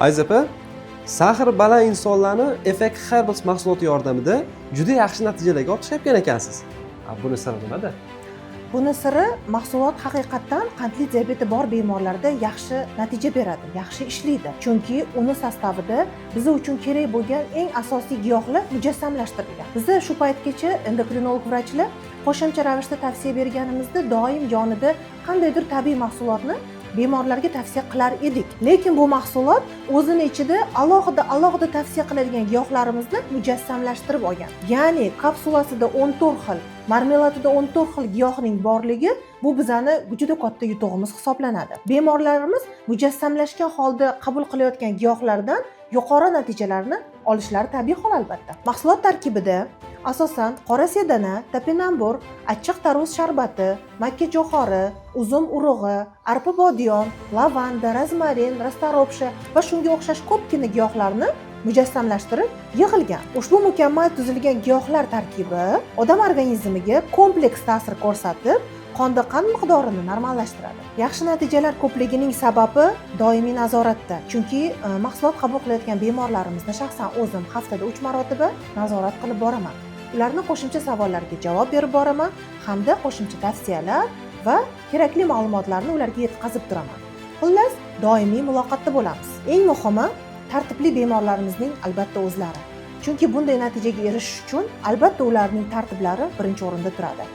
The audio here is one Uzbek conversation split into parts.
Aziz opa, sahr baland insonlarni Effect Herbals mahsuloti yordamida juda yaxshi natijalarga olib chiqayotgan ekansiz. Buni siri nimada? Buni siri mahsulot haqiqatdan qandli diabeti bor bemorlarda yaxshi natija beradi, yaxshi ishlaydi. Chunki uni sostavida biz uchun kerak bo'lgan eng asosiy giyohlar mujassamlashtirilgan. Biz shu paytgacha endokrinolog vrachlar qo'shimcha ravishda tavsiya berganimizda doim yonida qandaydir tabiiy mahsulotni bemorlarga tavsiya qilar edik. Lekin bu mahsulot o'zini ichida alohida tavsiya qiladigan giyohlarimizni mujassamlashtirib olgan. Ya'ni kapsulasida 14 xil, marmeladida 14 xil giyohning borligi bu bizani juda katta yutug'imiz hisoblanadi. Bemorlarimiz mujassamlashgan holda qabul qilayotgan giyohlardan yuqori natijalarni olishlari tabiiy hol albatta. Mahsulot tarkibida asosan qora sedana, topinambur, achchiq tarvuz sharbati, makka jo'xori, uzum urug'i, arpa bodiyon, lavanda, rozmarin, rastaropsha va shunga o'xshash ko'pgina giyohlarni mujassamlashtirib yig'ilgan. Ushbu mukammal tuzilgan giyohlar tarkibi odam organizmiga kompleks ta'sir ko'rsatib, qonda qand miqdorini normallashtiradi. Yaxshi natijalar ko'pligining sababi doimiy nazoratda. Chunki mahsulot qabul qilayotgan bemorlarimizni shaxsan o'zim haftada 3 marotaba nazorat qilib boraman. Ularning qo'shimcha savollariga javob berib boraman hamda qo'shimcha tavsiyalar va kerakli ma'lumotlarni ularga yetkazib turaman. Xullas, doimiy muloqotda bo'lamiz. Eng muhimi tartibli bemorlarimizning albatta o'zlari. Chunki bunday natijaga erishish uchun albatta ularning tartiblari birinchi o'rinda turadi.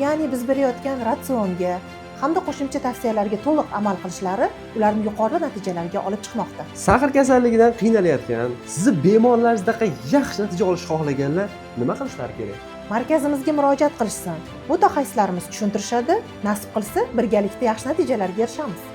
Ya'ni biz berayotgan ratsionga hamda qo'shimcha tavsiyalarga to'liq amal qilishlari ularni yuqori natijalarga olib chiqmoqda. Sahr kasalligidan qiynalayotgan, sizni bemorlaringizda yaxshi natija olishni xohlaganlar nima qilishlari kerak? Markazimizga murojaat qilishsin. Mutaxassislarimiz tushuntirishadi. Nasib qilsa, birgalikda yaxshi natijalarga erishamiz.